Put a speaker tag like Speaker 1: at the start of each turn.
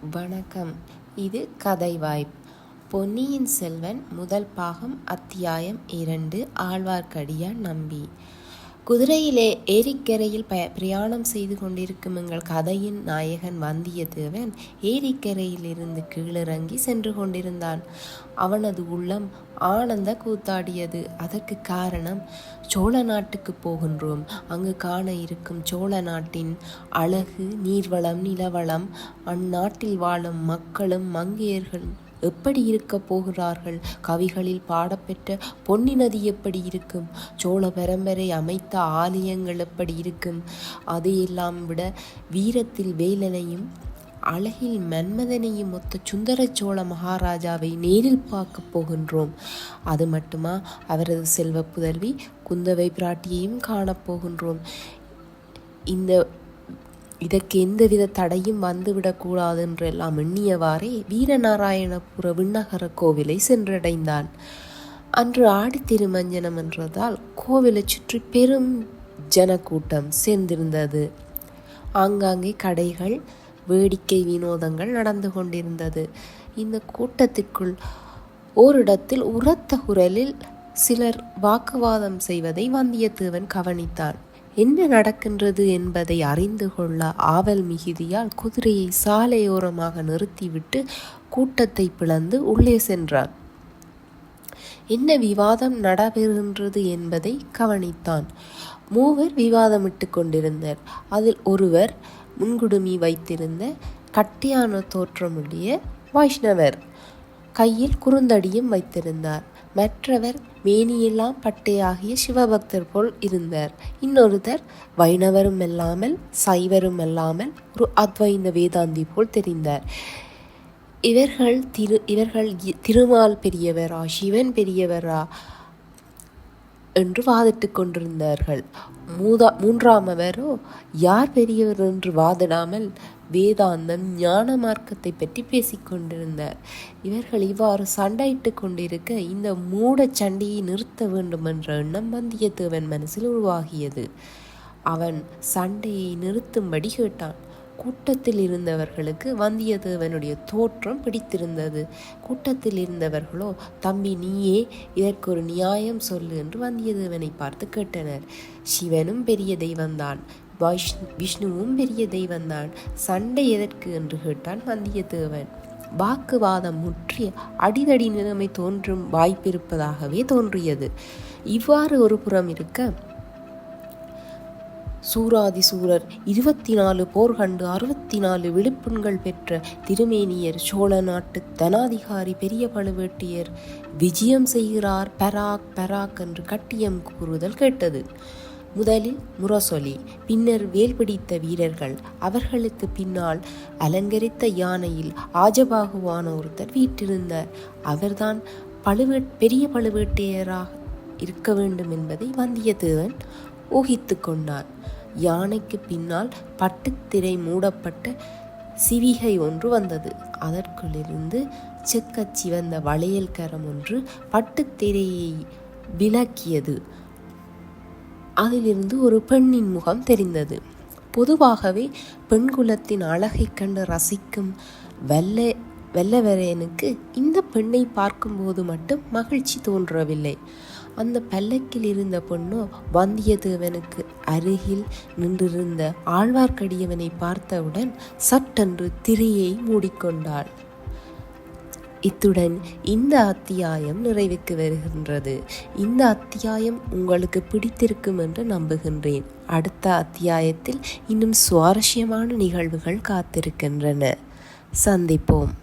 Speaker 1: வணக்கம். இது கதை வாய்ப். பொன்னியின் செல்வன் முதல் பாகம் அத்தியாயம் 2. ஆழ்வார்க்கடியான் நம்பி. குதிரையிலே ஏரிக்கரையில் பிரயாணம் செய்து கொண்டிருக்கும் எங்கள் கதையின் நாயகன் வந்தியத்தேவன் ஏரிக்கரையில் இருந்து கீழிறங்கி சென்று கொண்டிருந்தான். அவனது உள்ளம் ஆனந்த கூத்தாடியது. அதற்கு காரணம், சோழ நாட்டுக்கு போகின்றோம், அங்கு காண இருக்கும் சோழ நாட்டின் அழகு, நீர்வளம், நிலவளம், அந்நாட்டில் வாழும் மக்களும் மங்கையர்களும் எப்படி இருக்க போகிறார்கள், கவிகளில் பாடப்பெற்ற பொன்னி நதி எப்படி இருக்கும், சோழ பரம்பரை அமைத்த ஆலயங்கள் எப்படி இருக்கும், அதையெல்லாம் விட வீரத்தில் வேலனையும் அழகில் மன்மதனையும் ஒத்த சுந்தர சோழ மகாராஜாவை நேரில் பார்க்க போகின்றோம். அது மட்டுமா, அவரது செல்வ புதல்வி குந்தவை பிராட்டியையும் காணப்போகின்றோம். இதற்கு எந்தவித தடையும் வந்துவிடக்கூடாது என்றெல்லாம் எண்ணியவாறே வீரநாராயணபுர விண்ணகர கோவிலை சென்றடைந்தான். அன்று ஆடி திருமஞ்சனம் என்றதால் கோவிலை சுற்றி பெரும் ஜனக்கூட்டம் சேர்ந்திருந்தது. ஆங்காங்கே கடைகள், வேடிக்கை வினோதங்கள் நடந்து கொண்டிருந்தது. இந்த கூட்டத்திற்குள் ஓரிடத்தில் உரத்த குரலில் சிலர் வாக்குவாதம் செய்வதை வந்தியத்தேவன் கவனித்தான். என்ன நடக்கின்றது என்பதை அறிந்து கொள்ள ஆவல் மிகுதியால் குதிரையை சாலையோரமாக நிறுத்திவிட்டு கூட்டத்தை பிளந்து உள்ளே சென்றான். என்ன விவாதம் நடைபெறுகின்றது என்பதை கவனித்தான். மூவர் விவாதமிட்டு கொண்டிருந்தனர். அதில் ஒருவர் முன்குடுமி வைத்திருந்த கட்டியான தோற்றமுடைய வைஷ்ணவர், கையில் குறுந்தடியும் வைத்திருந்தார். மற்றவர் மேனியெல்லாம் பட்டையாகிய சிவபக்தர் போல் இருந்தார். இன்னொருத்தர் வைணவரும் அல்லாமல் சைவரும் அல்லாமல் ஒரு அத்வைந்த வேதாந்தி போல் தெரிந்தார். இவர்கள் திருமால் பெரியவரா, சிவன் பெரியவரா என்று வாதிட்டு கொண்டிருந்தார்கள். மூன்றாமவரோ யார் பெரியவர் என்று வாதிடாமல் வேதாந்தம், ஞான மார்க்கத்தை பற்றி பேசிக்கொண்டிருந்தார். இவர்கள் இவ்வாறு சண்டையிட்டு கொண்டிருக்க இந்த மூட சண்டையை நிறுத்த வேண்டும் என்ற எண்ணம் வந்தியத்தேவன் மனசில் உருவாகியது. அவன் சண்டையை நிறுத்தும்படி கேட்டான். கூட்டத்தில் இருந்தவர்களுக்கு வந்தியத்தேவனுடைய தோற்றம் பிடித்திருந்தது. கூட்டத்தில் இருந்தவர்களோ, தம்பி நீயே இதற்கு ஒரு நியாயம் சொல்லு என்று வந்தியத்தேவனை பார்த்து கேட்டனர். சிவனும் பெரிய தெய்வந்தான், விஷ்ணுவும் பெரிய தெய்வந்தான், சண்டை எதற்கு என்று கேட்டான் வந்தியத்தேவன். வாக்குவாதம் முற்றி அடிதடி நிலைமை தோன்றும் வாய்ப்பிருப்பதாகவே தோன்றியது. இவ்வாறு ஒரு புறம் இருக்க, சூராதி சூரர் 24 போர் கண்டு 64 விழுப்புண்கள் பெற்ற திருமேனியர் சோழ நாட்டு தனாதிகாரி பெரிய பழுவேட்டியர் விஜயம் செய்கிறார், பராக் பராக் என்று கட்டியம் கூறுதல் கேட்டது. முதலில் முரசொலி, பின்னர் வேல் பிடித்த வீரர்கள், அவர்களுக்கு பின்னால் அலங்கரித்த யானையில் ஆஜபாகுவான ஒருத்தர் வீற்றிருந்தார். அவர்தான் பெரிய பழுவேட்டையராக இருக்க வேண்டும் என்பதை வந்தியத்தேவன் ஊகித்து கொண்டான். யானைக்கு பின்னால் பட்டுத்திரை மூடப்பட்ட சிவிகை ஒன்று வந்தது. அதற்குள்ளிருந்து செக்கச் சிவந்த வளையல் கரம் ஒன்று பட்டுத்திரையை விலக்கியது. அதிலிருந்து ஒரு பெண்ணின் முகம் தெரிந்தது. பொதுவாகவே பெண்குலத்தின் அழகை கண்டு ரசிக்கும் வல்லவரையனுக்கு இந்த பெண்ணை பார்க்கும்போது மட்டும் மகிழ்ச்சி தோன்றவில்லை. அந்த பல்லக்கில் இருந்த பெண்ணோ வந்தியத்தேவனுக்கு அருகில் நின்றிருந்த ஆழ்வார்க்கடியவனை பார்த்தவுடன் சட்டென்று திரையை மூடிக்கொண்டாள். இத்துடன் இந்த அத்தியாயம் நிறைவுக்கு வருகின்றது. இந்த அத்தியாயம் உங்களுக்கு பிடித்திருக்கும் என்று நம்புகின்றேன். அடுத்த அத்தியாயத்தில் இன்னும் சுவாரஸ்யமான நிகழ்வுகள் காத்திருக்கின்றன. சந்திப்போம்.